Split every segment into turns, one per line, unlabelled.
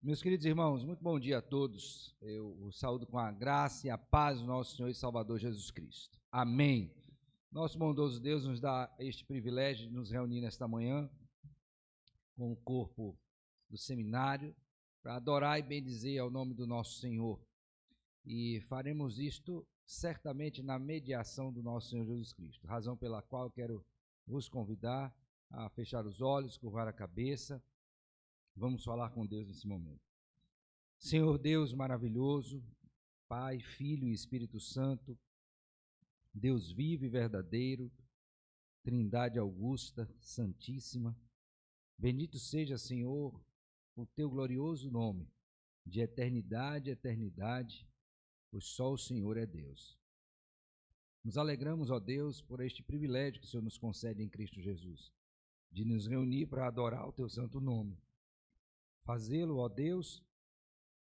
Meus queridos irmãos, muito bom dia a todos. Eu os saúdo com a graça e a paz do nosso Senhor e Salvador Jesus Cristo. Amém. Nosso bondoso Deus nos dá este privilégio de nos reunir nesta manhã com o corpo do seminário para adorar e bendizer ao nome do nosso Senhor. E faremos isto certamente na mediação do nosso Senhor Jesus Cristo, razão pela qual eu quero vos convidar a fechar os olhos, curvar a cabeça. Vamos falar com Deus nesse momento. Senhor Deus maravilhoso, Pai, Filho e Espírito Santo, Deus vivo e verdadeiro, Trindade augusta, santíssima, bendito seja, Senhor, o teu glorioso nome, de eternidade a eternidade, pois só o Senhor é Deus. Nos alegramos, ó Deus, por este privilégio que o Senhor nos concede em Cristo Jesus, de nos reunir para adorar o teu santo nome. Fazê-lo, ó Deus,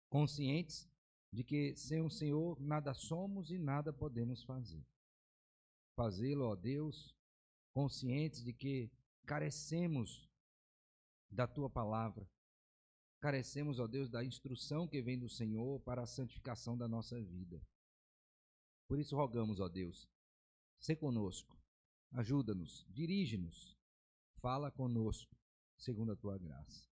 conscientes de que sem o Senhor nada somos e nada podemos fazer. Fazê-lo, ó Deus, conscientes de que carecemos da tua palavra, carecemos, ó Deus, da instrução que vem do Senhor para a santificação da nossa vida. Por isso rogamos, ó Deus, sê conosco, ajuda-nos, dirige-nos, fala conosco, segundo a tua graça.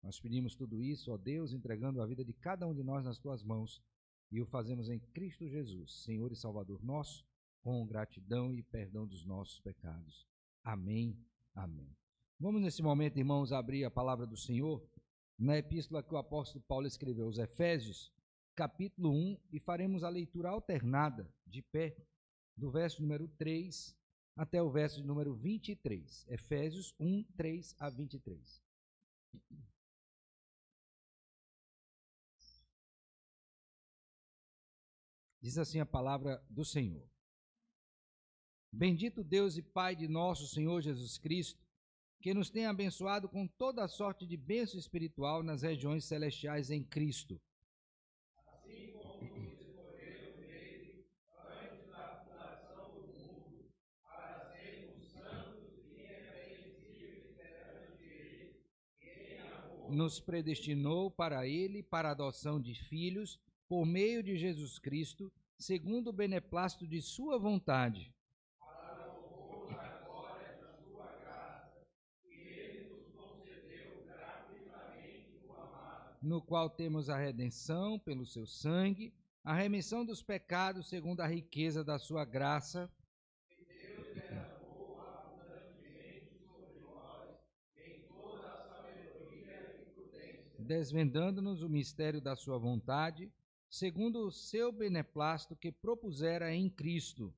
Nós pedimos tudo isso, ó Deus, entregando a vida de cada um de nós nas tuas mãos, e o fazemos em Cristo Jesus, Senhor e Salvador nosso, com gratidão e perdão dos nossos pecados. Amém, amém. Vamos nesse momento, irmãos, abrir a palavra do Senhor na epístola que o apóstolo Paulo escreveu aos Efésios, capítulo 1, e faremos a leitura alternada, de pé, do verso número 3 até o verso número 23. Efésios 1, 3 a 23. Diz assim a palavra do Senhor. Bendito Deus e Pai de nosso Senhor Jesus Cristo, que nos tem abençoado com toda a sorte de bênção espiritual nas regiões celestiais em Cristo.
Assim como nos escolheu nele antes da fundação do mundo, para sermos santos e irrepreensíveis perante ele, em amor,
nos predestinou para ele, para a adoção de filhos, por meio de Jesus Cristo, segundo o beneplácito de sua vontade,
para louvor da glória de sua graça, que ele nos concedeu gratuitamente no amado,
no qual temos a redenção pelo seu sangue, a remissão dos pecados segundo a riqueza da sua graça,
que Deus derramou abundantemente sobre nós, em toda a sabedoria e prudência,
desvendando-nos o mistério da sua vontade, segundo o seu beneplácito que propusera em Cristo,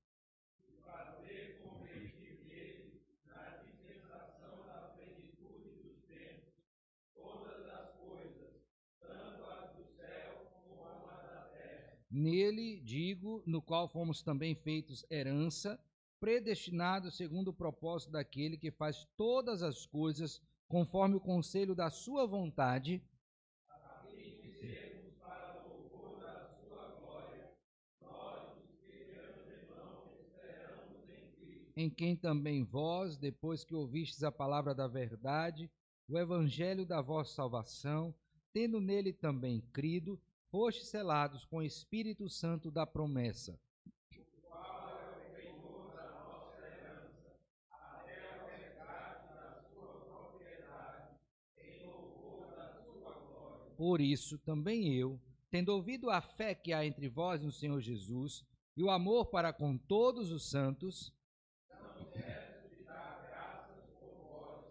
fazer convergir nele, na dispensação da plenitude dos tempos, todas as coisas, tanto as do céu como as da terra.
nele, digo, no qual fomos também feitos herança, predestinados segundo o propósito daquele que faz todas as coisas conforme o conselho da sua vontade,
A fim de sermos para louvor da sua glória, nós os que de antemão esperamos em Cristo,
em quem também vós, depois que ouvistes a palavra da verdade, o evangelho da vossa salvação, tendo nele também crido, fostes selados com o Espírito Santo da promessa,
o qual é o penhor da nossa herança, até o resgate da sua propriedade, em louvor da sua glória.
por isso também eu, tendo ouvido a fé que há entre vós no Senhor Jesus, e o amor para com todos os santos,
Não cesso de dar graças por vós,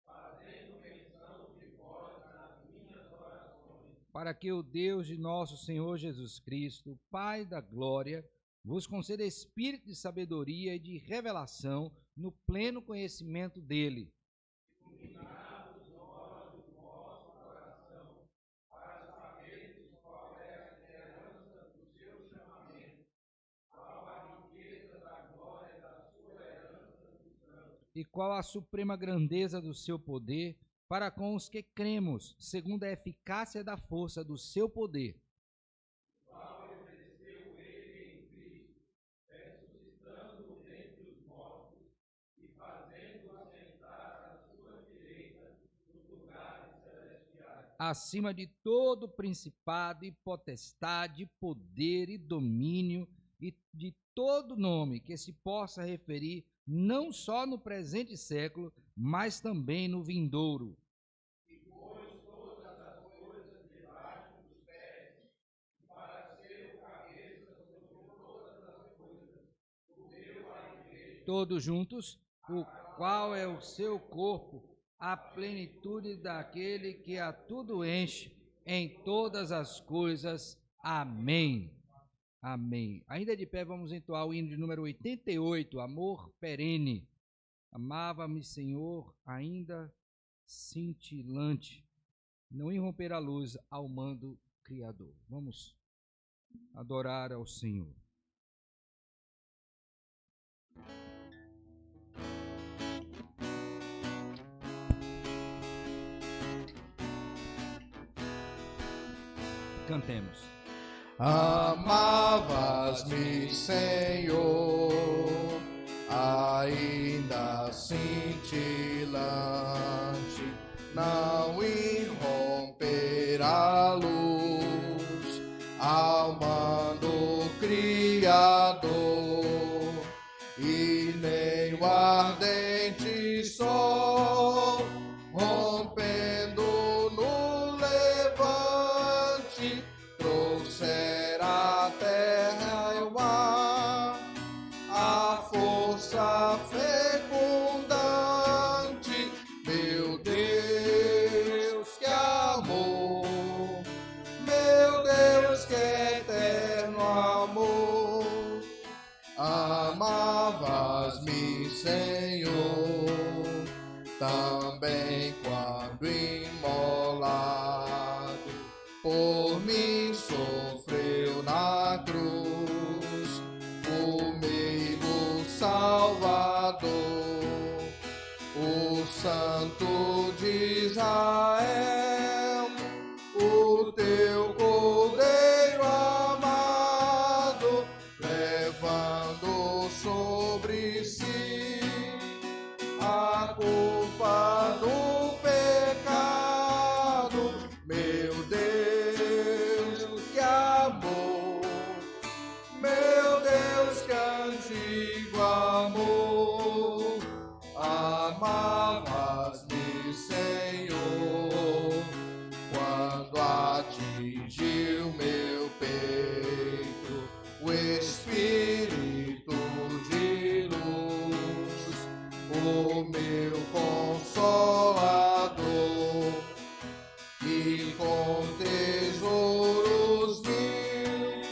fazendo menção de vós nas minhas orações,
para que o Deus de nosso Senhor Jesus Cristo, Pai da glória, vos conceda espírito de sabedoria e de revelação no pleno conhecimento dele,
iluminados os olhos do vosso coração, para saberdes qual é a esperança do seu chamamento, qual a riqueza da glória da sua herança dos santos,
e qual a suprema grandeza do seu poder para com os que cremos, segundo a eficácia da força do seu poder,
qual exerceu ele em Cristo, ressuscitando-o dentre os mortos e fazendo-o assentar à sua direita nos lugares celestiais,
acima de todo principado e potestade, poder e domínio, e de todo nome que se possa referir, não só no presente século, mas também no vindouro. Todos juntos, o qual é o seu corpo, a plenitude daquele que a tudo enche em todas as coisas. Amém. Amém. Ainda de pé, vamos entoar o hino de número 88, Amor Perene. Amava-me, Senhor, ainda cintilante, não irromper a luz ao mando Criador. Vamos adorar ao Senhor. Cantemos.
Amavas-me, Senhor, ainda cintilante, não irromper a luz ao mando Criador, e nem o ardente sol rompendo no levante trouxera a terra e o mar a força fecundante. Meu Deus, que amor, meu Deus, que eterno amor. Amavas-me, Senhor, também quando imolado por mim sofreu na cruz, comigo Salvador, o Santo de Israel, o teu Cordeiro amado, levando sobre si a culpa do pecado. Meu Deus, que amor, meu Deus, que antigo amor. Amavas-me, Senhor, quando atingiu meu peito o Espírito de luz, o meu consolador, e com tesouros mil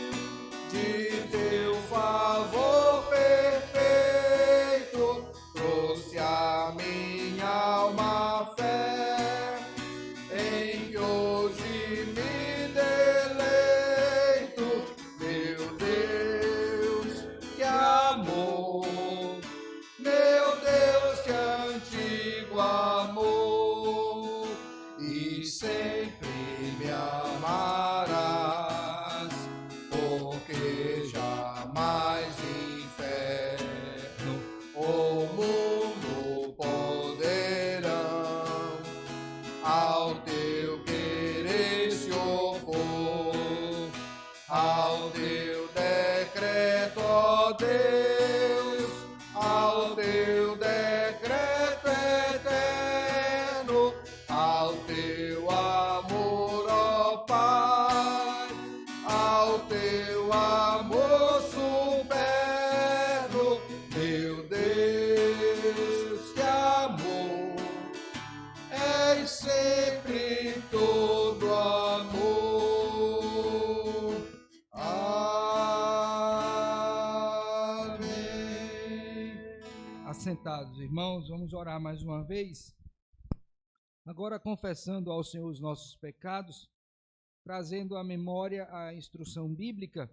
de teu favor perfeito trouxe a minha alma fé, em que hoje me deleito. Meu Deus, que amor, meu Deus, que antigo amor, e sempre me amarás, porque jamais inferno ou mundo poderão ao teu querer se opor, ao teu decreto, ó Deus, ao teu decreto eterno, ao teu amor, ó Pai, ao teu amor superno. Meu Deus, que amor, és sempre todo amor. Amém.
Assentados, irmãos, vamos orar mais uma vez. Agora confessando ao Senhor os nossos pecados, trazendo à memória a instrução bíblica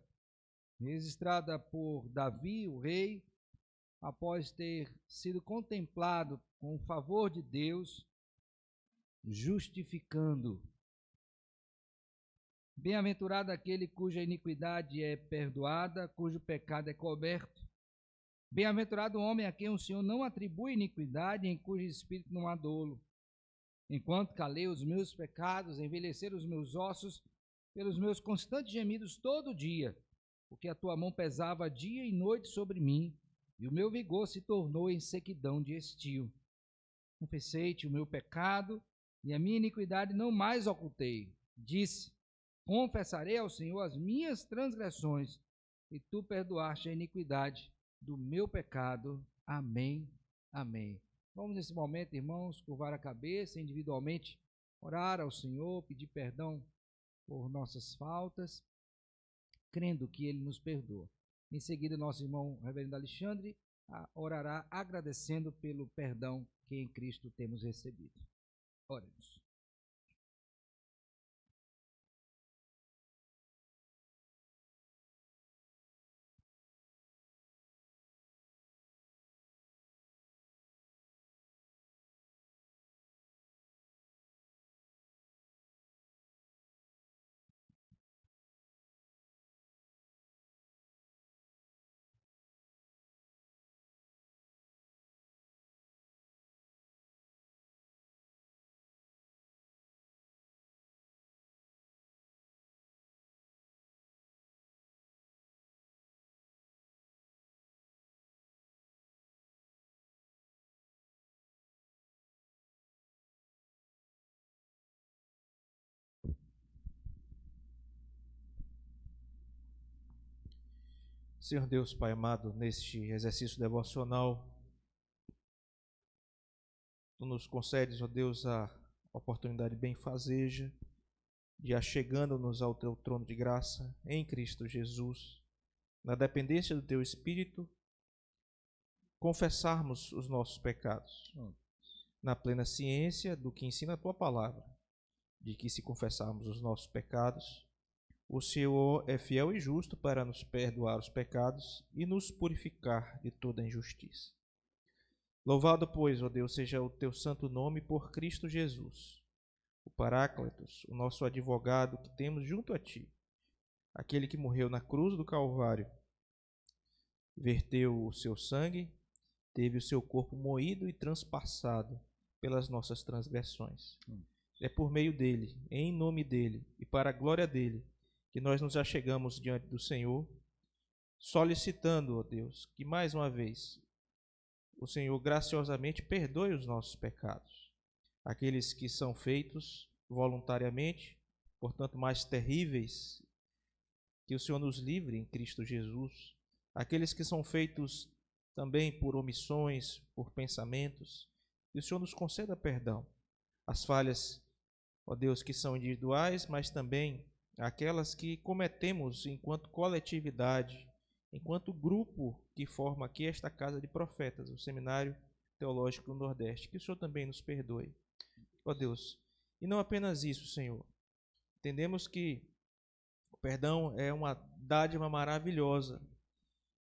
registrada por Davi, o rei, após ter sido contemplado com o favor de Deus, justificando. Bem-aventurado aquele cuja iniquidade é perdoada, cujo pecado é coberto. Bem-aventurado o homem a quem o Senhor não atribui iniquidade, em cujo espírito não há dolo. Enquanto calei os meus pecados, envelheceram os meus ossos pelos meus constantes gemidos todo dia, porque a tua mão pesava dia e noite sobre mim, e o meu vigor se tornou em sequidão de estio. Confessei-te o meu pecado, e a minha iniquidade não mais ocultei. Disse: confessarei ao Senhor as minhas transgressões, e tu perdoaste a iniquidade do meu pecado. Amém. Amém. Vamos nesse momento, irmãos, curvar a cabeça individualmente, orar ao Senhor, pedir perdão por nossas faltas, crendo que Ele nos perdoa. Em seguida, nosso irmão reverendo Alexandre orará agradecendo pelo perdão que em Cristo temos recebido. Oremos.
Senhor Deus, Pai amado, neste exercício devocional, Tu nos concedes, ó Deus, a oportunidade benfazeja de achegando-nos ao Teu trono de graça em Cristo Jesus, na dependência do Teu Espírito, confessarmos os nossos pecados, na plena ciência do que ensina a Tua Palavra, de que se confessarmos os nossos pecados, o Senhor é fiel e justo para nos perdoar os pecados e nos purificar de toda injustiça. Louvado, pois, ó Deus, seja o Teu santo nome por Cristo Jesus, o Paráclitos, o nosso advogado que temos junto a Ti, aquele que morreu na cruz do Calvário, verteu o seu sangue, teve o seu corpo moído e transpassado pelas nossas transgressões. É por meio dele, em nome dele e para a glória dele, que nós nos achegamos diante do Senhor, solicitando, ó Deus, que mais uma vez o Senhor graciosamente perdoe os nossos pecados, aqueles que são feitos voluntariamente, portanto mais terríveis, que o Senhor nos livre em Cristo Jesus, aqueles que são feitos também por omissões, por pensamentos, que o Senhor nos conceda perdão, as falhas, ó Deus, que são individuais, mas também aquelas que cometemos enquanto coletividade, enquanto grupo que forma aqui esta casa de profetas, o Seminário Teológico do Nordeste. Que o Senhor também nos perdoe, ó Deus. E não apenas isso, Senhor. Entendemos que o perdão é uma dádiva maravilhosa,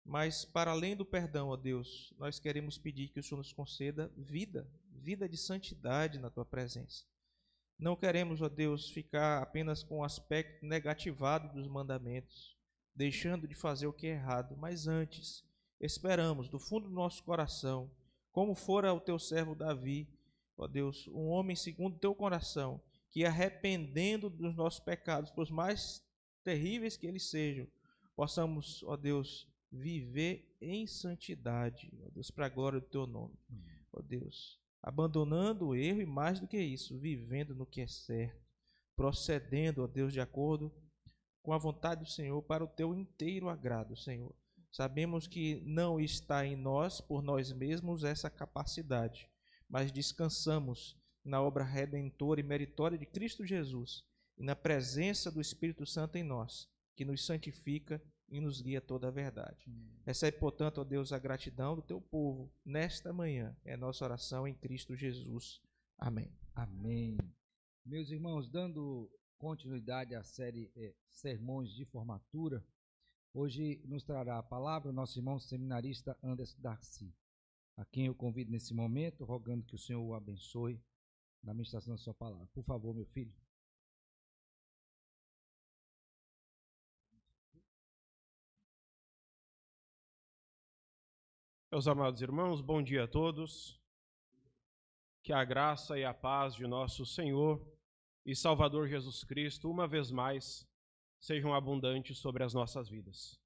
mas para além do perdão, ó Deus, nós queremos pedir que o Senhor nos conceda vida de santidade na Tua presença. Não queremos, ó Deus, ficar apenas com o aspecto negativado dos mandamentos, deixando de fazer o que é errado, mas antes esperamos do fundo do nosso coração, como fora o Teu servo Davi, ó Deus, um homem segundo o Teu coração, que arrependendo dos nossos pecados, por mais terríveis que eles sejam, possamos, ó Deus, viver em santidade, ó Deus, para a glória do Teu nome, ó Deus, abandonando o erro e mais do que isso, vivendo no que é certo, procedendo, ó Deus, de acordo com a vontade do Senhor para o Teu inteiro agrado, Senhor. Sabemos que não está em nós, por nós mesmos, essa capacidade, mas descansamos na obra redentora e meritória de Cristo Jesus e na presença do Espírito Santo em nós, que nos santifica e nos guia toda a verdade. Recebe, portanto, ó Deus, a gratidão do Teu povo nesta manhã. É a nossa oração em Cristo Jesus. Amém.
Amém. Meus irmãos, dando continuidade à série Sermões de Formatura, hoje nos trará a palavra o nosso irmão seminarista Anderson Darcy, a quem eu convido nesse momento, rogando que o Senhor o abençoe na ministração da sua palavra. Por favor, meu filho.
Meus amados irmãos, bom dia a todos.
Que a graça e a paz de nosso Senhor e Salvador Jesus Cristo, uma vez mais, sejam abundantes sobre as nossas vidas.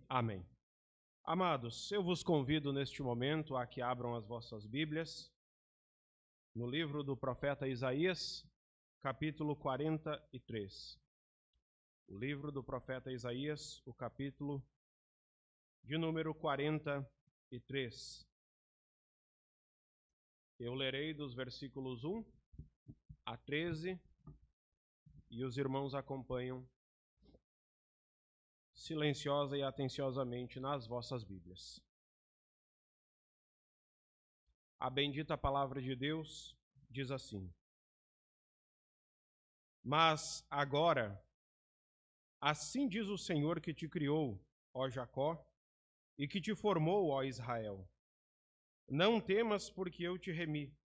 Amém. Amados, eu vos convido neste momento a que abram as vossas Bíblias no livro do profeta Isaías, capítulo 43. O livro do profeta Isaías, o capítulo de número 43. Eu lerei dos versículos 1 a 13 e os irmãos acompanham silenciosa e atenciosamente nas vossas Bíblias. A bendita palavra de Deus diz assim: Mas agora, assim diz o Senhor que te criou, ó Jacó, e que te formou, ó Israel. Não temas, porque eu te remi.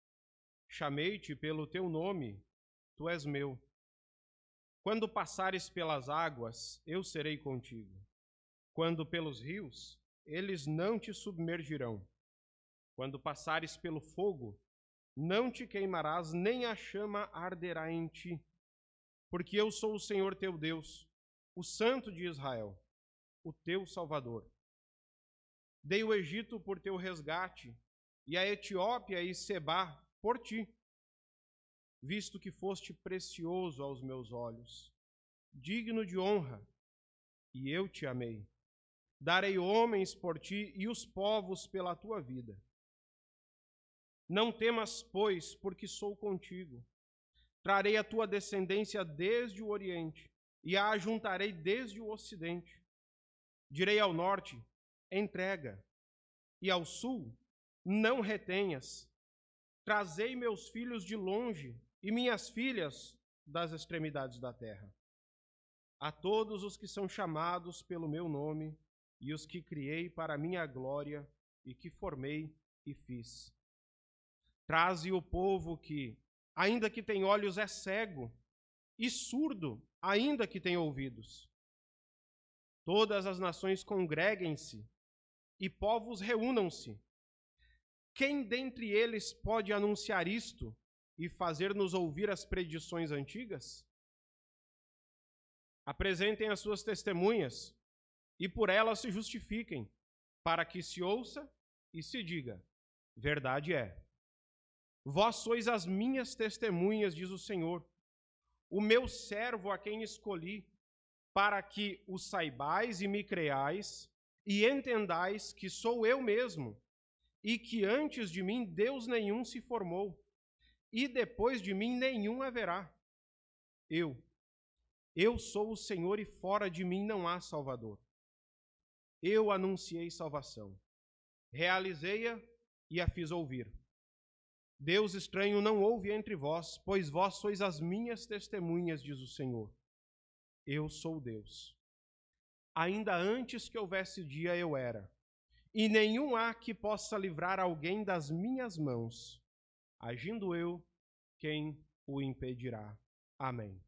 Chamei-te pelo teu nome, tu és meu. Quando passares pelas águas, eu serei contigo. Quando pelos rios, eles não te submergirão. Quando passares pelo fogo, não te queimarás, nem a chama arderá em ti. Porque eu sou o Senhor teu Deus, o Santo de Israel, o teu Salvador. Dei o Egito por teu resgate, e a Etiópia e Sebá por ti, visto que foste precioso aos meus olhos, digno de honra, e eu te amei. Darei homens por ti e os povos pela tua vida. Não temas, pois, porque sou contigo. Trarei a tua descendência desde o Oriente, e a ajuntarei desde o Ocidente. Direi ao norte, entrega, e ao sul, não retenhas. Trazei meus filhos de longe e minhas filhas das extremidades da terra. A todos os que são chamados pelo meu nome e os que criei para a minha glória e que formei e fiz. Traze o povo que, ainda que tem olhos, é cego, e surdo, ainda que tem ouvidos. Todas as nações congreguem-se e povos reúnam-se. Quem dentre eles pode anunciar isto e fazer-nos ouvir as predições antigas? Apresentem as suas testemunhas e por elas se justifiquem, para que se ouça e se diga: verdade é. Vós sois as minhas testemunhas, diz o Senhor, o meu servo a quem escolhi, para que o saibais e me creais e entendais que sou eu mesmo, e que antes de mim Deus nenhum se formou, e depois de mim nenhum haverá. Eu sou o Senhor, e fora de mim não há Salvador. Eu anunciei salvação, realizei-a e a fiz ouvir. Deus estranho não houve entre vós, pois vós sois as minhas testemunhas, diz o Senhor. Eu sou Deus. Ainda antes que houvesse dia eu era, e nenhum há que possa livrar alguém das minhas mãos. Agindo eu, quem o impedirá? Amém.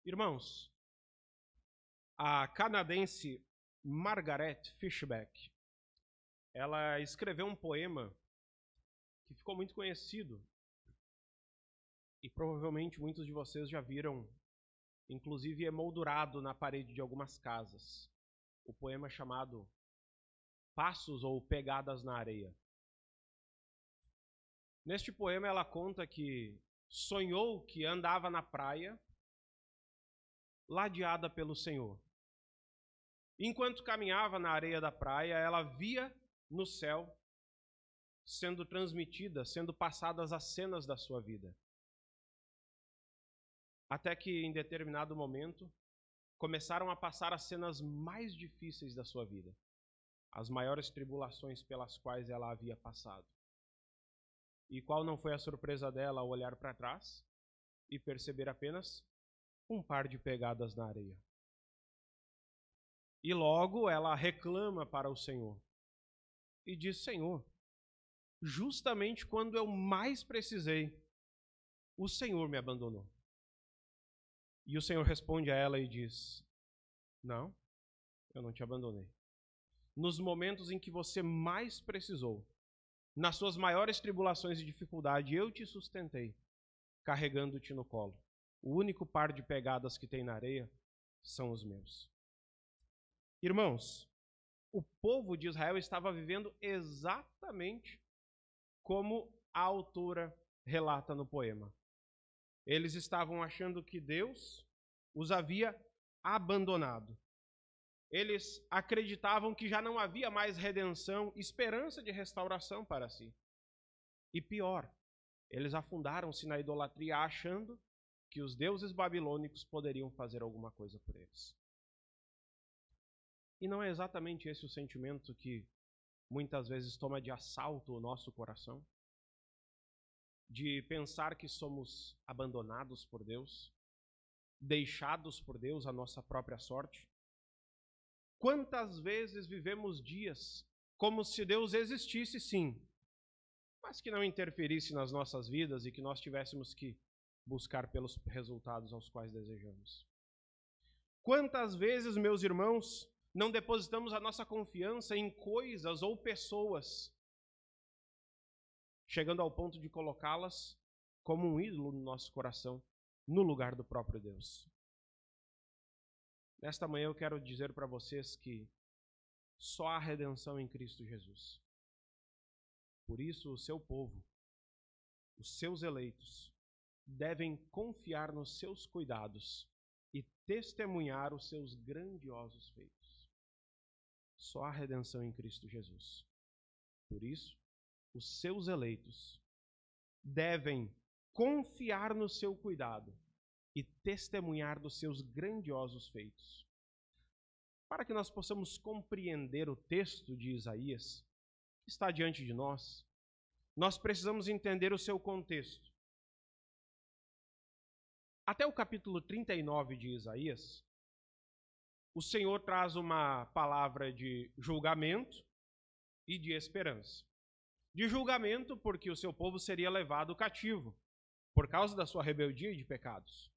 Irmãos, a canadense Margaret Fishback, ela escreveu um poema que ficou muito conhecido e provavelmente muitos de vocês já viram, inclusive emoldurado na parede de algumas casas. O poema chamado Passos ou Pegadas na Areia. Neste poema ela conta que sonhou que andava na praia, ladeada pelo Senhor. Enquanto caminhava na areia da praia, ela via no céu sendo transmitidas, sendo passadas as cenas da sua vida. Até que, em determinado momento, começaram a passar as cenas mais difíceis da sua vida, as maiores tribulações pelas quais ela havia passado. E qual não foi a surpresa dela ao olhar para trás e perceber apenas um par de pegadas na areia? E logo ela reclama para o Senhor e diz: Senhor, justamente quando eu mais precisei, o Senhor me abandonou. E o Senhor responde a ela e diz: não, eu não te abandonei. nos momentos em que você mais precisou, nas suas maiores tribulações e dificuldade, eu te sustentei, carregando-te no colo. O único par de pegadas que tem na areia são os meus. Irmãos, o povo de Israel estava vivendo exatamente como a autora relata no poema. Eles estavam achando que Deus os havia abandonado. Eles acreditavam que já não havia mais redenção, esperança de restauração para si. E pior, eles afundaram-se na idolatria achando que os deuses babilônicos poderiam fazer alguma coisa por eles. E não é exatamente esse o sentimento que muitas vezes toma de assalto o nosso coração? De pensar que somos abandonados por Deus, deixados por Deus à nossa própria sorte? Quantas vezes vivemos dias como se Deus existisse sim, mas que não interferisse nas nossas vidas e que nós tivéssemos que buscar pelos resultados aos quais desejamos? Quantas vezes, meus irmãos, não depositamos a nossa confiança em coisas ou pessoas, chegando ao ponto de colocá-las como um ídolo no nosso coração, no lugar do próprio Deus? Nesta manhã eu quero dizer para vocês que só há redenção em Cristo Jesus. Por isso o seu povo, os seus eleitos, devem confiar nos seus cuidados e testemunhar os seus grandiosos feitos. Só há redenção em Cristo Jesus. Por isso, os seus eleitos devem confiar no seu cuidado e testemunhar dos seus grandiosos feitos. Para que nós possamos compreender o texto de Isaías que está diante de nós, nós precisamos entender o seu contexto. Até o capítulo 39 de Isaías, o Senhor traz uma palavra de julgamento e de esperança. De julgamento, porque o seu povo seria levado cativo por causa da sua rebeldia e de pecados.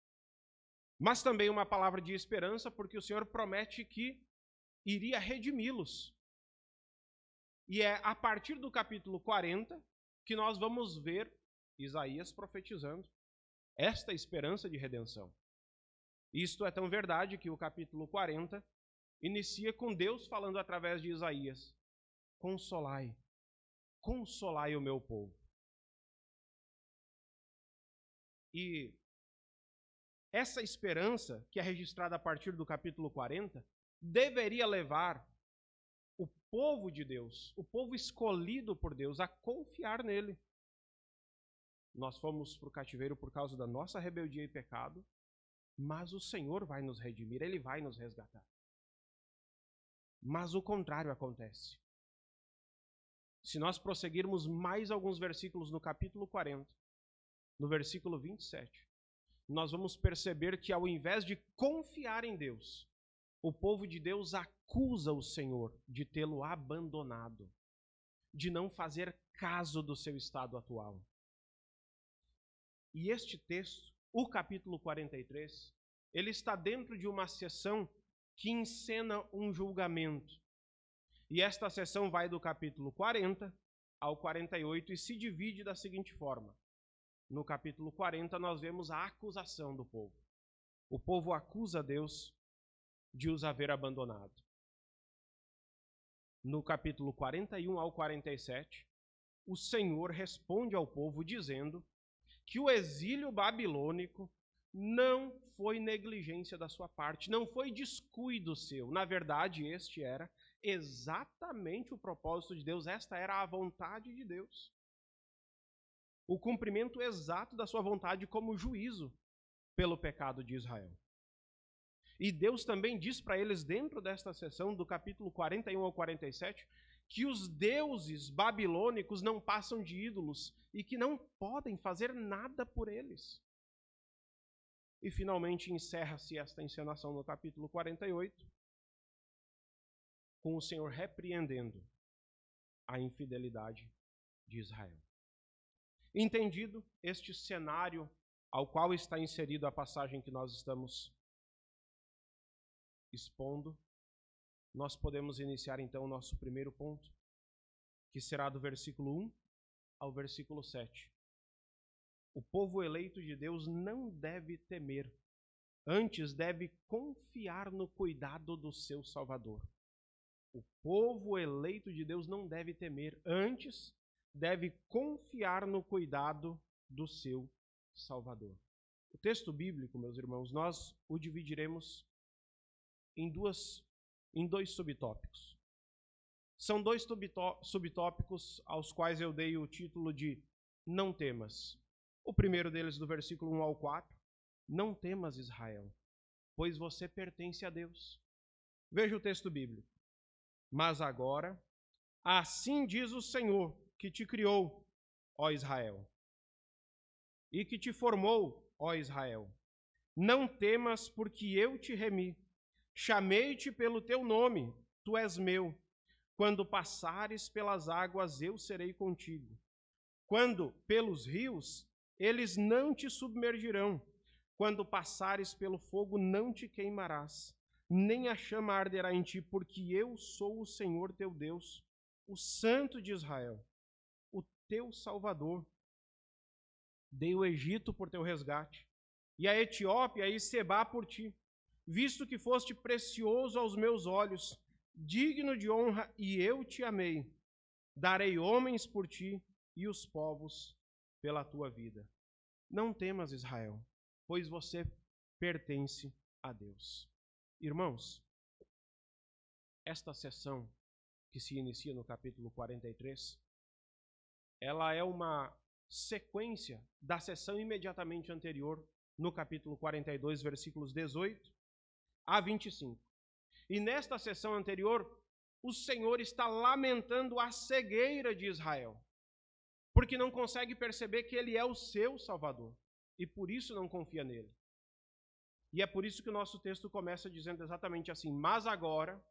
Mas também uma palavra de esperança, porque o Senhor promete que iria redimi-los. E é a partir do capítulo 40 que nós vamos ver Isaías profetizando esta esperança de redenção. Isto é tão verdade que o capítulo 40 inicia com Deus falando através de Isaías: consolai, consolai o meu povo. E essa esperança, que é registrada a partir do capítulo 40, deveria levar o povo de Deus, o povo escolhido por Deus, a confiar nele. Nós fomos para o cativeiro por causa da nossa rebeldia e pecado, mas o Senhor vai nos redimir, Ele vai nos resgatar. Mas o contrário acontece. Se nós prosseguirmos mais alguns versículos no capítulo 40, no versículo 27, nós vamos perceber que ao invés de confiar em Deus, o povo de Deus acusa o Senhor de tê-lo abandonado, de não fazer caso do seu estado atual. E este texto, o capítulo 43, ele está dentro de uma sessão que encena um julgamento. E esta sessão vai do capítulo 40 ao 48 e se divide da seguinte forma. No capítulo 40 nós vemos a acusação do povo. O povo acusa Deus de os haver abandonado. No capítulo 41 ao 47, o Senhor responde ao povo dizendo que o exílio babilônico não foi negligência da sua parte, não foi descuido seu. Na verdade, este era exatamente o propósito de Deus, esta era a vontade de Deus. O cumprimento exato da sua vontade como juízo pelo pecado de Israel. E Deus também diz para eles, dentro desta sessão, do capítulo 41 ao 47, que os deuses babilônicos não passam de ídolos e que não podem fazer nada por eles. E finalmente encerra-se esta encenação no capítulo 48, com o Senhor repreendendo a infidelidade de Israel. Entendido este cenário ao qual está inserido a passagem que nós estamos expondo, nós podemos iniciar então o nosso primeiro ponto, que será do versículo 1 ao versículo 7. O povo eleito de Deus não deve temer, antes deve confiar no cuidado do seu Salvador. O povo eleito de Deus não deve temer, antes deve confiar no cuidado do seu Salvador. O texto bíblico, meus irmãos, nós o dividiremos em dois subtópicos. São dois subtópicos aos quais eu dei o título de Não temas. O primeiro deles, do versículo 1 ao 4, não temas, Israel, pois você pertence a Deus. Veja o texto bíblico. Mas agora, assim diz o Senhor, que te criou, ó Israel, e que te formou, ó Israel. Não temas, porque eu te remi. Chamei-te pelo teu nome, tu és meu. Quando passares pelas águas, eu serei contigo. Quando pelos rios, eles não te submergirão. Quando passares pelo fogo, não te queimarás, nem a chama arderá em ti, porque eu sou o Senhor teu Deus, o Santo de Israel, o teu Salvador. Dei o Egito por teu resgate, e a Etiópia e Sebá por ti, visto que foste precioso aos meus olhos, digno de honra, e eu te amei. Darei homens por ti e os povos pela tua vida. Não temas, Israel, pois você pertence a Deus. Irmãos, esta sessão que se inicia no capítulo 43, ela é uma sequência da sessão imediatamente anterior, no capítulo 42, versículos 18 a 25. E nesta sessão anterior, o Senhor está lamentando a cegueira de Israel, porque não consegue perceber que Ele é o seu Salvador, e por isso não confia nele. E é por isso que o nosso texto começa dizendo exatamente assim: mas agora,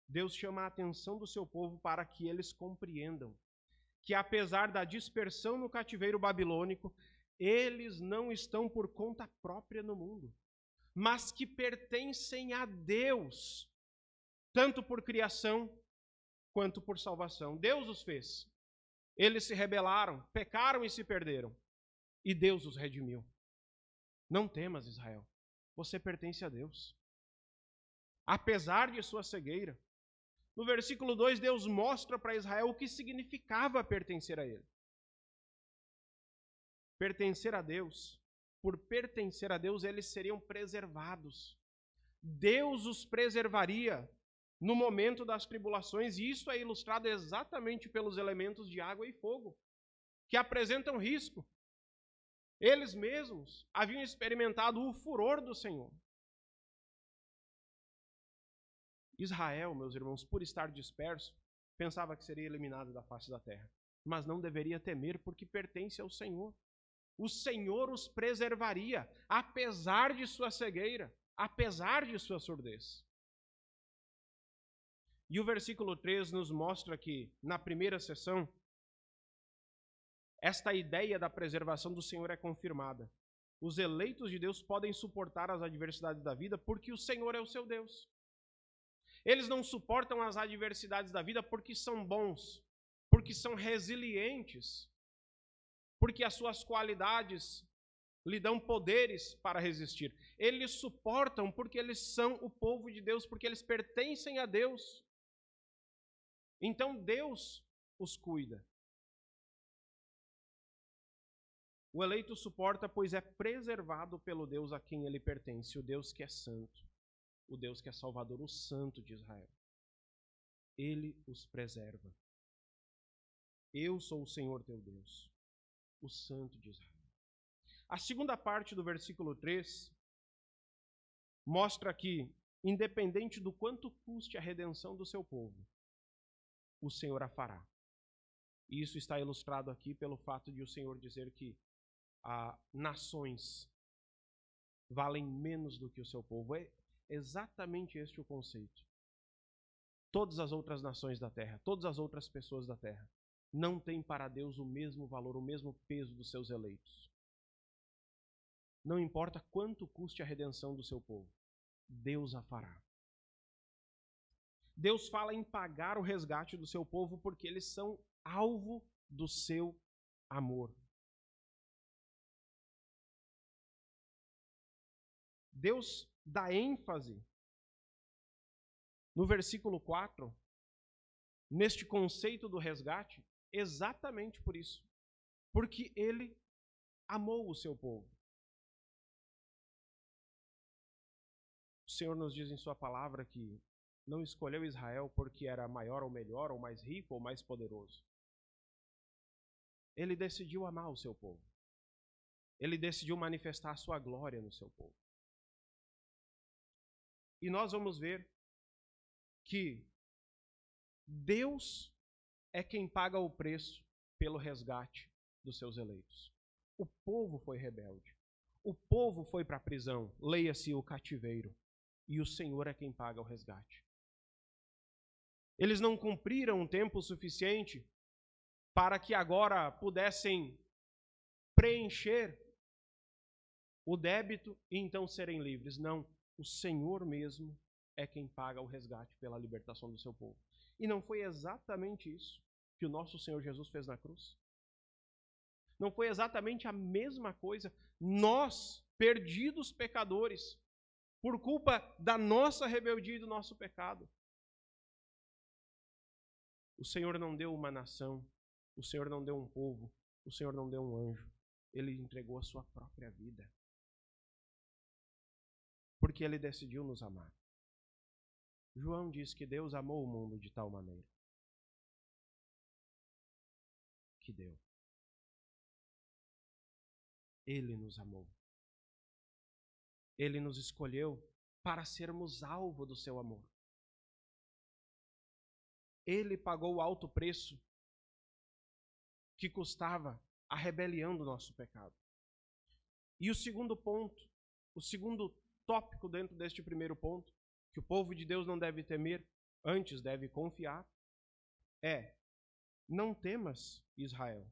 Deus chama a atenção do seu povo para que eles compreendam que, apesar da dispersão no cativeiro babilônico, eles não estão por conta própria no mundo, mas que pertencem a Deus, tanto por criação quanto por salvação. Deus os fez. Eles se rebelaram, pecaram e se perderam, e Deus os redimiu. Não temas, Israel, você pertence a Deus. Apesar de sua cegueira, no versículo 2, Deus mostra para Israel o que significava pertencer a Ele. Pertencer a Deus, por pertencer a Deus, eles seriam preservados. Deus os preservaria no momento das tribulações, e isso é ilustrado exatamente pelos elementos de água e fogo, que apresentam risco. Eles mesmos haviam experimentado o furor do Senhor. Israel, meus irmãos, por estar disperso, pensava que seria eliminado da face da terra, mas não deveria temer, porque pertence ao Senhor. O Senhor os preservaria, apesar de sua cegueira, apesar de sua surdez. E o versículo 3 nos mostra que, na primeira sessão, esta ideia da preservação do Senhor é confirmada. Os eleitos de Deus podem suportar as adversidades da vida porque o Senhor é o seu Deus. Eles não suportam as adversidades da vida porque são bons, porque são resilientes, porque as suas qualidades lhe dão poderes para resistir. Eles suportam porque eles são o povo de Deus, porque eles pertencem a Deus. Então Deus os cuida. O eleito suporta, pois é preservado pelo Deus a quem ele pertence, o Deus que é santo, o Deus que é Salvador, o Santo de Israel. Ele os preserva. Eu sou o Senhor teu Deus, o Santo de Israel. A segunda parte do versículo 3 mostra que, independente do quanto custe a redenção do seu povo, o Senhor a fará. E isso está ilustrado aqui pelo fato de o Senhor dizer que nações valem menos do que o seu povo. É exatamente este o conceito. Todas as outras nações da terra, todas as outras pessoas da terra, não têm para Deus o mesmo valor, o mesmo peso dos seus eleitos. Não importa quanto custe a redenção do seu povo, Deus a fará. Deus fala em pagar o resgate do seu povo porque eles são alvo do seu amor. Deus dá ênfase no versículo 4, neste conceito do resgate, exatamente por isso. Porque ele amou o seu povo. O Senhor nos diz em sua palavra que não escolheu Israel porque era maior ou melhor, ou mais rico ou mais poderoso. Ele decidiu amar o seu povo. Ele decidiu manifestar a sua glória no seu povo. E nós vamos ver que Deus é quem paga o preço pelo resgate dos seus eleitos. O povo foi rebelde. O povo foi para a prisão, leia-se o cativeiro. E o Senhor é quem paga o resgate. Eles não cumpriram um tempo suficiente para que agora pudessem preencher o débito e então serem livres. Não, o Senhor mesmo é quem paga o resgate pela libertação do seu povo. E não foi exatamente isso que o nosso Senhor Jesus fez na cruz? Não foi exatamente a mesma coisa? Nós, perdidos pecadores, por culpa da nossa rebeldia e do nosso pecado, o Senhor não deu uma nação, o Senhor não deu um povo, o Senhor não deu um anjo. Ele entregou a sua própria vida. Porque Ele decidiu nos amar. João diz que Deus amou o mundo de tal maneira que deu. Ele nos amou. Ele nos escolheu para sermos alvo do seu amor. Ele pagou o alto preço que custava a rebelião do nosso pecado. E o segundo ponto, o segundo tópico dentro deste primeiro ponto, que o povo de Deus não deve temer, antes deve confiar, é: não temas, Israel,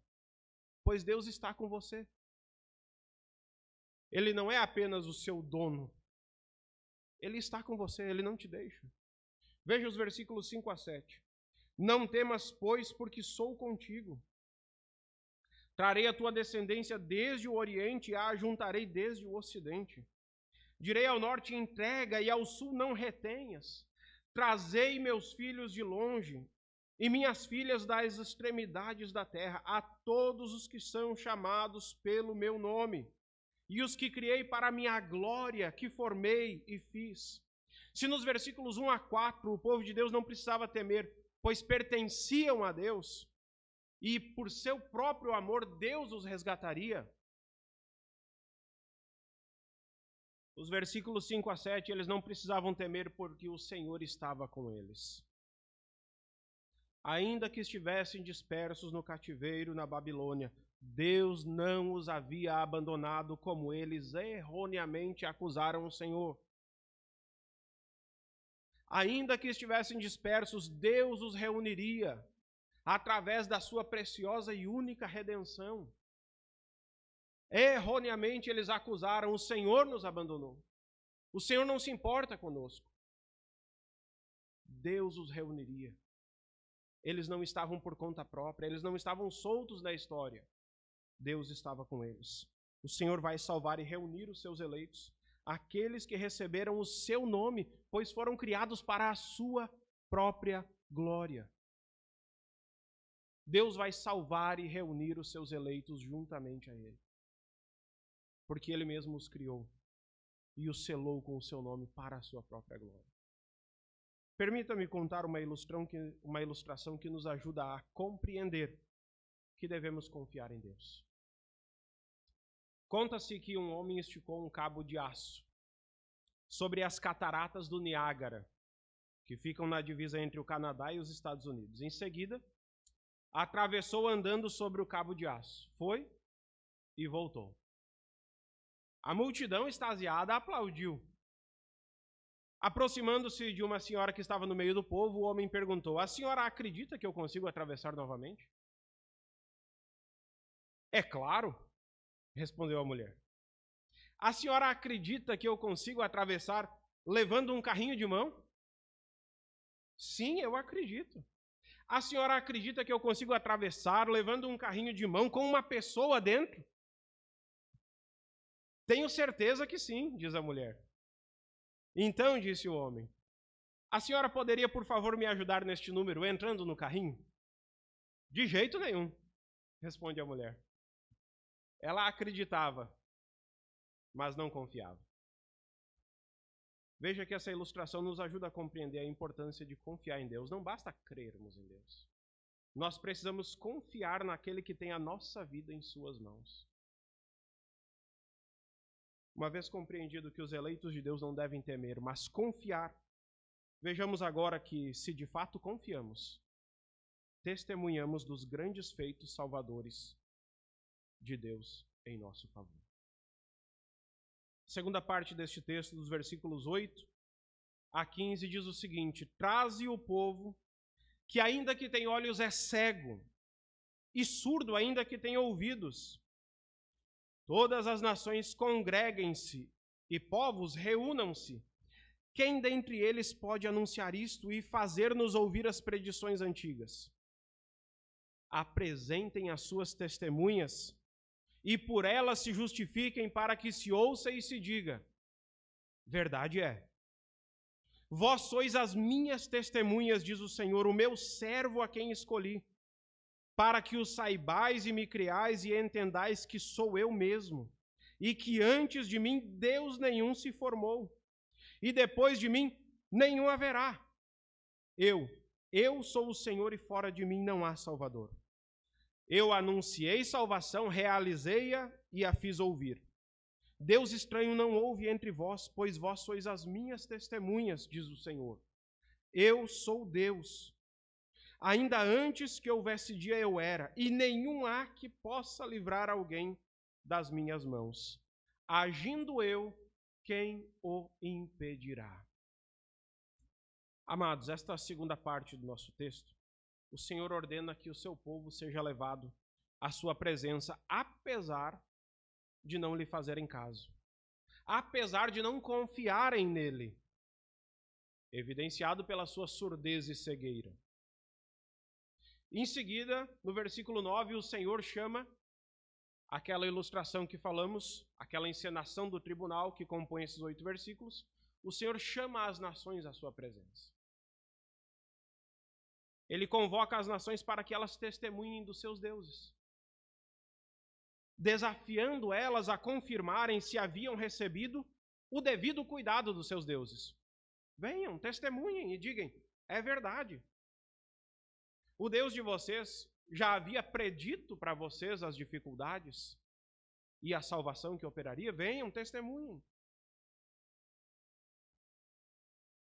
pois Deus está com você. Ele não é apenas o seu dono, Ele está com você, Ele não te deixa. Veja os versículos 5 a 7. Não temas, pois, porque sou contigo. Trarei a tua descendência desde o oriente e a ajuntarei desde o ocidente. Direi ao norte, entrega, e ao sul não retenhas. Trazei meus filhos de longe, e minhas filhas das extremidades da terra, a todos os que são chamados pelo meu nome, e os que criei para a minha glória, que formei e fiz. Se nos versículos 1 a 4 o povo de Deus não precisava temer, pois pertenciam a Deus, e por seu próprio amor Deus os resgataria, os versículos 5 a 7, eles não precisavam temer porque o Senhor estava com eles. Ainda que estivessem dispersos no cativeiro na Babilônia, Deus não os havia abandonado como eles erroneamente acusaram o Senhor. Ainda que estivessem dispersos, Deus os reuniria através da sua preciosa e única redenção. Erroneamente eles acusaram, o Senhor nos abandonou. O Senhor não se importa conosco. Deus os reuniria. Eles não estavam por conta própria, eles não estavam soltos na história. Deus estava com eles. O Senhor vai salvar e reunir os seus eleitos, aqueles que receberam o seu nome, pois foram criados para a sua própria glória. Deus vai salvar e reunir os seus eleitos juntamente a Ele, porque Ele mesmo os criou e os selou com o seu nome para a sua própria glória. Permita-me contar uma ilustração que nos ajuda a compreender que devemos confiar em Deus. Conta-se que um homem esticou um cabo de aço sobre as cataratas do Niágara, que ficam na divisa entre o Canadá e os Estados Unidos. Em seguida, atravessou andando sobre o cabo de aço. Foi e voltou. A multidão extasiada aplaudiu. Aproximando-se de uma senhora que estava no meio do povo, o homem perguntou: a senhora acredita que eu consigo atravessar novamente? É claro, respondeu a mulher. A senhora acredita que eu consigo atravessar levando um carrinho de mão? Sim, eu acredito. A senhora acredita que eu consigo atravessar levando um carrinho de mão com uma pessoa dentro? Tenho certeza que sim, diz a mulher. Então, disse o homem, a senhora poderia, por favor, me ajudar neste número, entrando no carrinho? De jeito nenhum, responde a mulher. Ela acreditava, mas não confiava. Veja que essa ilustração nos ajuda a compreender a importância de confiar em Deus. Não basta crermos em Deus. Nós precisamos confiar naquele que tem a nossa vida em suas mãos. Uma vez compreendido que os eleitos de Deus não devem temer, mas confiar, vejamos agora que, se de fato confiamos, testemunhamos dos grandes feitos salvadores de Deus em nosso favor. Segunda parte deste texto, dos versículos 8 a 15, diz o seguinte: traze o povo que ainda que tem olhos é cego, e surdo ainda que tem ouvidos. Todas as nações congreguem-se, e povos reúnam-se. Quem dentre eles pode anunciar isto e fazer-nos ouvir as predições antigas? Apresentem as suas testemunhas, e por elas se justifiquem, para que se ouça e se diga: verdade é. Vós sois as minhas testemunhas, diz o Senhor, o meu servo a quem escolhi, para que o saibais e me criais e entendais que sou eu mesmo, e que antes de mim Deus nenhum se formou, e depois de mim nenhum haverá. Eu sou o Senhor e fora de mim não há Salvador. Eu anunciei salvação, realizei-a e a fiz ouvir. Deus estranho não houve entre vós, pois vós sois as minhas testemunhas, diz o Senhor. Eu sou Deus. Ainda antes que houvesse dia eu era, e nenhum há que possa livrar alguém das minhas mãos. Agindo eu, quem o impedirá? Amados, esta segunda parte do nosso texto, o Senhor ordena que o seu povo seja levado à sua presença, apesar de não lhe fazerem caso, apesar de não confiarem nele, evidenciado pela sua surdez e cegueira. Em seguida, no versículo 9, o Senhor chama aquela ilustração que falamos, aquela encenação do tribunal que compõe esses 8 versículos, o Senhor chama as nações à sua presença. Ele convoca as nações para que elas testemunhem dos seus deuses, desafiando elas a confirmarem se haviam recebido o devido cuidado dos seus deuses. Venham, testemunhem e digam, é verdade. O Deus de vocês já havia predito para vocês as dificuldades e a salvação que operaria. Venham, testemunhem.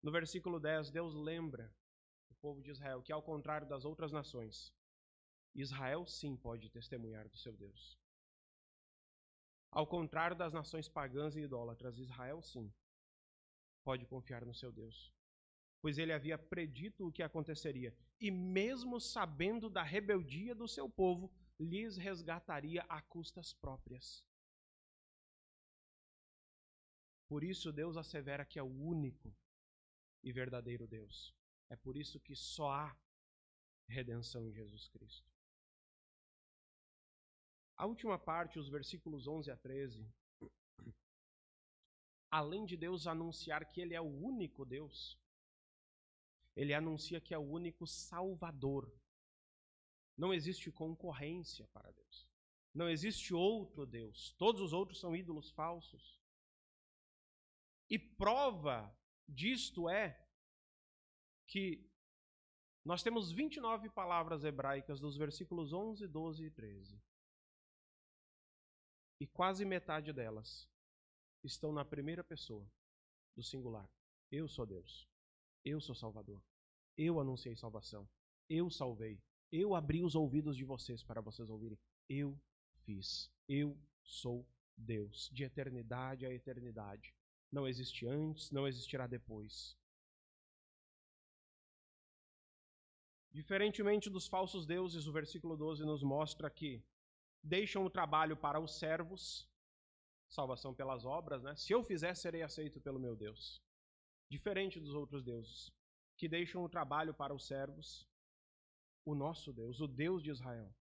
No versículo 10, Deus lembra o povo de Israel que, ao contrário das outras nações, Israel sim pode testemunhar do seu Deus. Ao contrário das nações pagãs e idólatras, Israel sim pode confiar no seu Deus, pois ele havia predito o que aconteceria, e mesmo sabendo da rebeldia do seu povo, lhes resgataria a custas próprias. Por isso Deus assevera que é o único e verdadeiro Deus. É por isso que só há redenção em Jesus Cristo. A última parte, os versículos 11 a 13, além de Deus anunciar que Ele é o único Deus, Ele anuncia que é o único Salvador. Não existe concorrência para Deus. Não existe outro Deus. Todos os outros são ídolos falsos. E prova disto é que nós temos 29 palavras hebraicas dos versículos 11, 12 e 13. E quase metade delas estão na primeira pessoa do singular. Eu sou Deus. Eu sou Salvador. Eu anunciei salvação. Eu salvei. Eu abri os ouvidos de vocês para vocês ouvirem. Eu fiz. Eu sou Deus. De eternidade a eternidade. Não existe antes, não existirá depois. Diferentemente dos falsos deuses, o versículo 12 nos mostra que deixam o trabalho para os servos, salvação pelas obras, né? Se eu fizer, serei aceito pelo meu Deus. Diferente dos outros deuses. que deixam o trabalho para os servos, o nosso Deus, o Deus de Israel,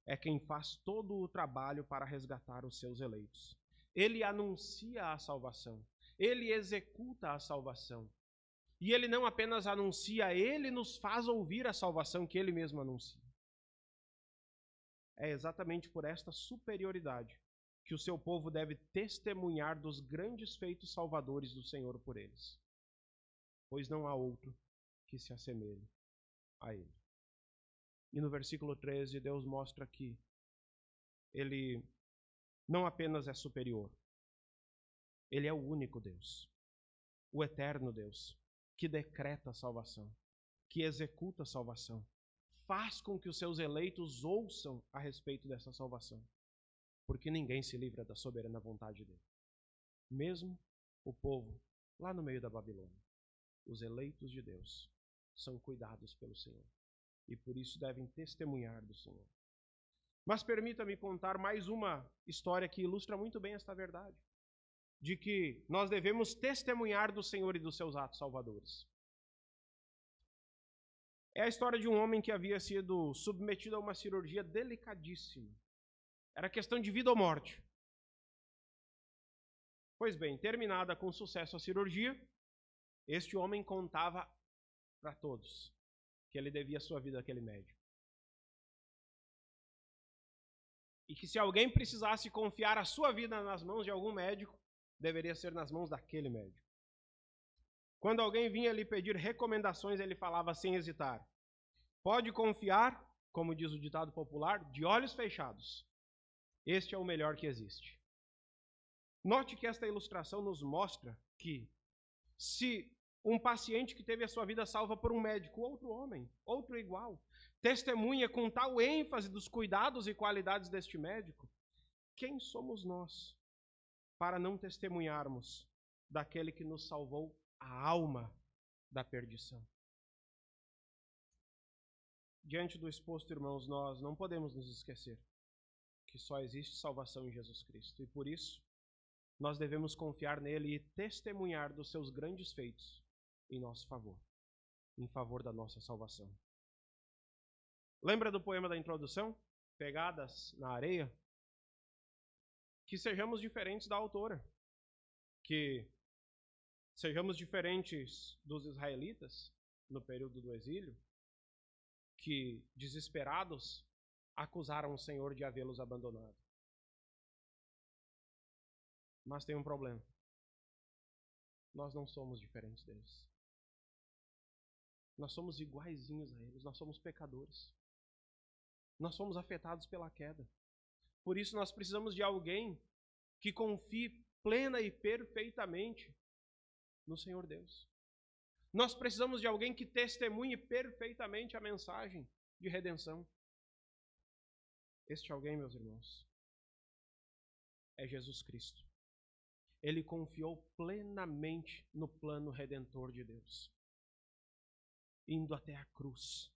é quem faz todo o trabalho para resgatar os seus eleitos. Ele anuncia a salvação, ele executa a salvação. E ele não apenas anuncia, ele nos faz ouvir a salvação que ele mesmo anuncia. É exatamente por esta superioridade que o seu povo deve testemunhar dos grandes feitos salvadores do Senhor por eles, pois não há outro que se assemelhe a ele. E no versículo 13, Deus mostra que ele não apenas é superior, ele é o único Deus, o eterno Deus, que decreta a salvação, que executa a salvação, faz com que os seus eleitos ouçam a respeito dessa salvação, porque ninguém se livra da soberana vontade dele. Mesmo o povo lá no meio da Babilônia, os eleitos de Deus são cuidados pelo Senhor e por isso devem testemunhar do Senhor. Mas permita-me contar mais uma história que ilustra muito bem esta verdade, de que nós devemos testemunhar do Senhor e dos seus atos salvadores. É a história de um homem que havia sido submetido a uma cirurgia delicadíssima. Era questão de vida ou morte. Pois bem, terminada com sucesso a cirurgia, este homem contava para todos que ele devia sua vida àquele médico. E que se alguém precisasse confiar a sua vida nas mãos de algum médico, deveria ser nas mãos daquele médico. Quando alguém vinha lhe pedir recomendações, ele falava sem hesitar: pode confiar, como diz o ditado popular, de olhos fechados. Este é o melhor que existe. Note que esta ilustração nos mostra que, se um paciente que teve a sua vida salva por um médico, outro homem, outro igual, testemunha com tal ênfase dos cuidados e qualidades deste médico, quem somos nós para não testemunharmos daquele que nos salvou a alma da perdição? Diante do exposto, irmãos, nós não podemos nos esquecer que só existe salvação em Jesus Cristo. E por isso, nós devemos confiar nele e testemunhar dos seus grandes feitos em nosso favor, em favor da nossa salvação. Lembra do poema da introdução? Pegadas na areia? Que sejamos diferentes da autora, que sejamos diferentes dos israelitas no período do exílio, que, desesperados, acusaram o Senhor de havê-los abandonado. Mas tem um problema. Nós não somos diferentes deles. Nós somos iguaizinhos a eles, nós somos pecadores. Nós somos afetados pela queda. Por isso nós precisamos de alguém que confie plena e perfeitamente no Senhor Deus. Nós precisamos de alguém que testemunhe perfeitamente a mensagem de redenção. Este alguém, meus irmãos, é Jesus Cristo. Ele confiou plenamente no plano redentor de Deus, indo até a cruz.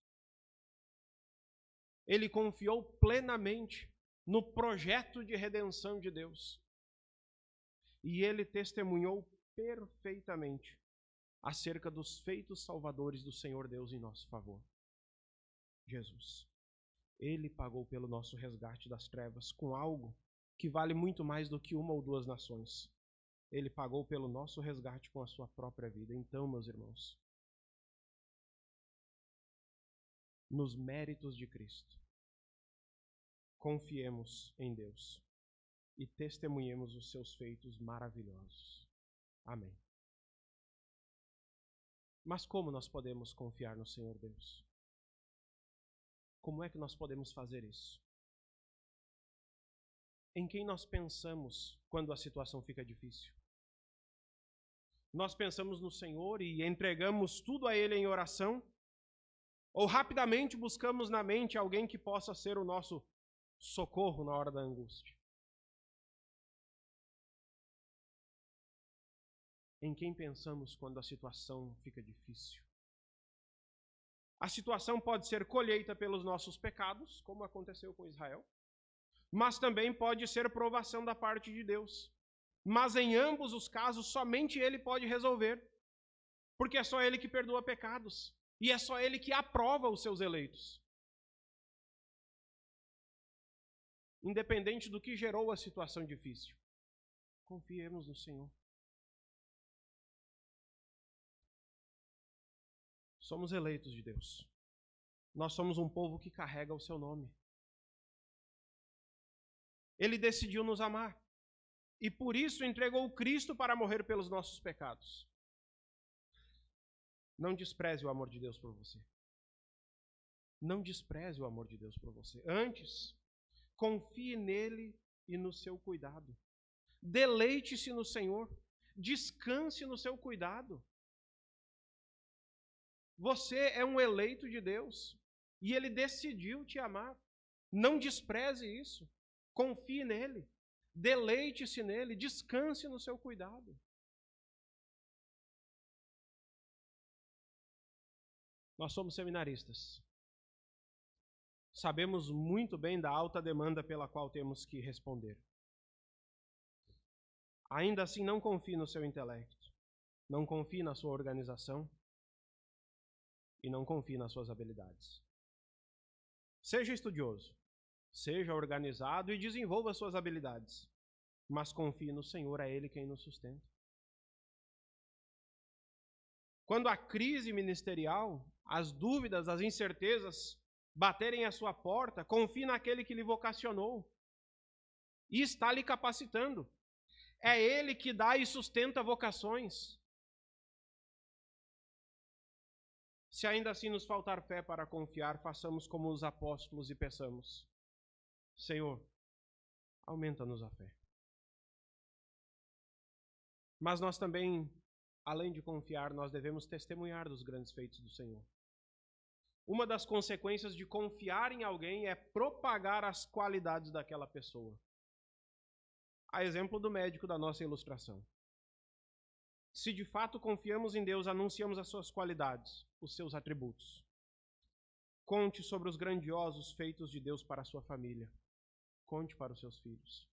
Ele confiou plenamente no projeto de redenção de Deus. E ele testemunhou perfeitamente acerca dos feitos salvadores do Senhor Deus em nosso favor. Jesus. Ele pagou pelo nosso resgate das trevas com algo que vale muito mais do que uma ou duas nações. Ele pagou pelo nosso resgate com a sua própria vida. Então, meus irmãos, nos méritos de Cristo, confiemos em Deus e testemunhemos os seus feitos maravilhosos. Amém. Mas como nós podemos confiar no Senhor Deus? Como é que nós podemos fazer isso? Em quem nós pensamos quando a situação fica difícil? Nós pensamos no Senhor e entregamos tudo a Ele em oração? Ou rapidamente buscamos na mente alguém que possa ser o nosso socorro na hora da angústia? Em quem pensamos quando a situação fica difícil? A situação pode ser colheita pelos nossos pecados, como aconteceu com Israel, mas também pode ser provação da parte de Deus. Mas em ambos os casos, somente Ele pode resolver, porque é só Ele que perdoa pecados, e é só Ele que aprova os seus eleitos. Independente do que gerou a situação difícil, confiemos no Senhor. Somos eleitos de Deus. Nós somos um povo que carrega o seu nome. Ele decidiu nos amar. E por isso entregou o Cristo para morrer pelos nossos pecados. Não despreze o amor de Deus por você. Não despreze o amor de Deus por você. Antes, confie nele e no seu cuidado. Deleite-se no Senhor. Descanse no seu cuidado. Você é um eleito de Deus e Ele decidiu te amar. Não despreze isso. Confie nele. Deleite-se nele. Descanse no seu cuidado. Nós somos seminaristas. Sabemos muito bem da alta demanda pela qual temos que responder. Ainda assim, não confie no seu intelecto. Não confie na sua organização. E não confie nas suas habilidades. Seja estudioso, seja organizado e desenvolva suas habilidades, mas confie no Senhor, é Ele quem nos sustenta. Quando a crise ministerial, as dúvidas, as incertezas baterem à sua porta, confie naquele que lhe vocacionou e está lhe capacitando. É Ele que dá e sustenta vocações. Se ainda assim nos faltar fé para confiar, façamos como os apóstolos e peçamos: Senhor, aumenta-nos a fé. Mas nós também, além de confiar, nós devemos testemunhar dos grandes feitos do Senhor. Uma das consequências de confiar em alguém é propagar as qualidades daquela pessoa. A exemplo do médico da nossa ilustração. Se de fato confiamos em Deus, anunciamos as suas qualidades, os seus atributos. Conte sobre os grandiosos feitos de Deus para a sua família. Conte para os seus filhos.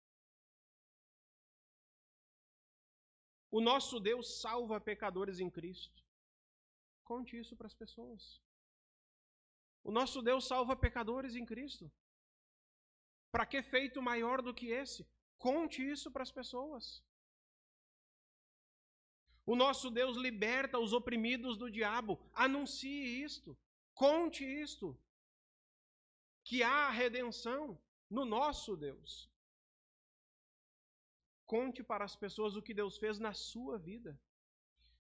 O nosso Deus salva pecadores em Cristo. Conte isso para as pessoas. O nosso Deus salva pecadores em Cristo. Para que feito maior do que esse? Conte isso para as pessoas. O nosso Deus liberta os oprimidos do diabo. Anuncie isto. Conte isto. Que há redenção no nosso Deus. Conte para as pessoas o que Deus fez na sua vida.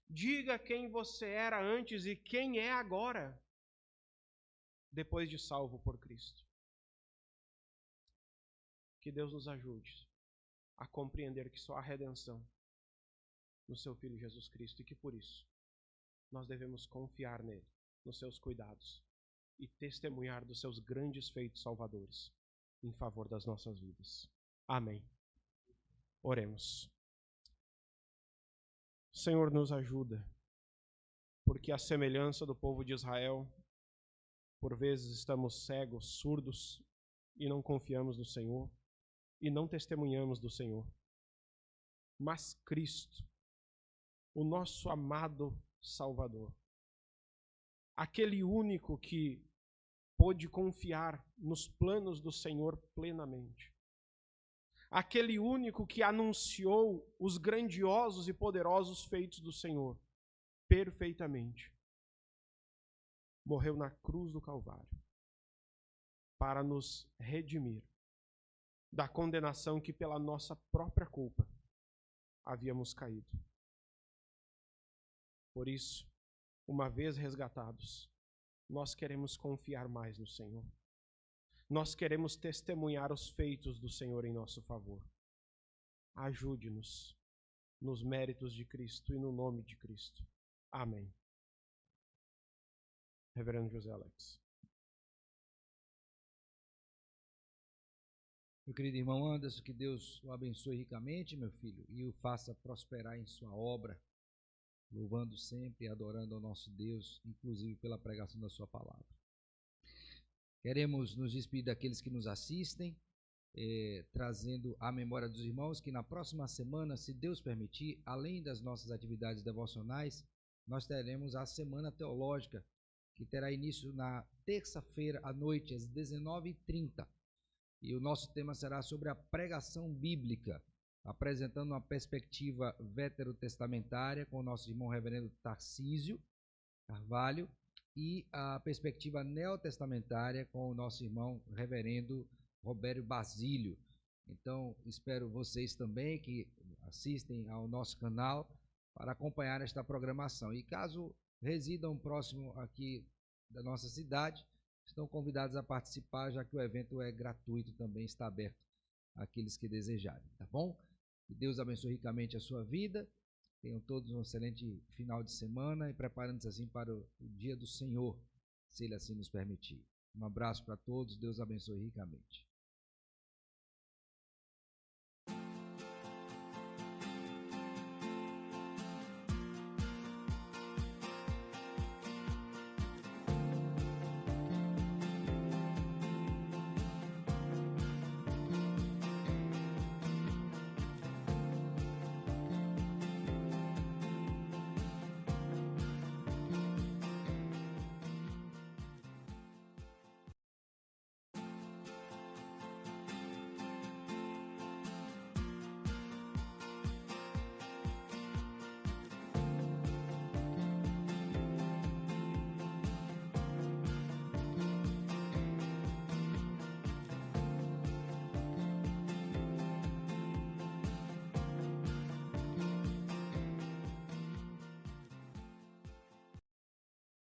Diga quem você era antes e quem é agora, depois de salvo por Cristo. Que Deus nos ajude a compreender que só há redenção no seu Filho Jesus Cristo e que por isso nós devemos confiar nele, nos seus cuidados e testemunhar dos seus grandes feitos salvadores em favor das nossas vidas. Amém. Oremos. Senhor, nos ajuda, porque à semelhança do povo de Israel, por vezes estamos cegos, surdos e não confiamos no Senhor e não testemunhamos do Senhor. Mas Cristo, o nosso amado Salvador, aquele único que pôde confiar nos planos do Senhor plenamente, aquele único que anunciou os grandiosos e poderosos feitos do Senhor perfeitamente, morreu na cruz do Calvário para nos redimir da condenação que pela nossa própria culpa havíamos caído. Por isso, uma vez resgatados, nós queremos confiar mais no Senhor. Nós queremos testemunhar os feitos do Senhor em nosso favor. Ajude-nos nos méritos de Cristo e no nome de Cristo. Amém. Reverendo José Alex.
Meu querido irmão Anderson, que Deus o abençoe ricamente, meu filho, e o faça prosperar em sua obra, louvando sempre e adorando ao nosso Deus, inclusive pela pregação da sua palavra. Queremos nos despedir daqueles que nos assistem, trazendo à memória dos irmãos que na próxima semana, se Deus permitir, além das nossas atividades devocionais, nós teremos a Semana Teológica, que terá início na terça-feira à noite, às 19h30. E o nosso tema será sobre a pregação bíblica, apresentando uma perspectiva veterotestamentária com o nosso irmão reverendo Tarcísio Carvalho e a perspectiva neotestamentária com o nosso irmão reverendo Robério Basílio. Então, espero vocês também que assistem ao nosso canal para acompanhar esta programação. E caso residam próximo aqui da nossa cidade, estão convidados a participar, já que o evento é gratuito também, está aberto àqueles que desejarem, tá bom? Que Deus abençoe ricamente a sua vida, tenham todos um excelente final de semana e preparando-se assim para o dia do Senhor, se Ele assim nos permitir. Um abraço para todos, Deus abençoe ricamente.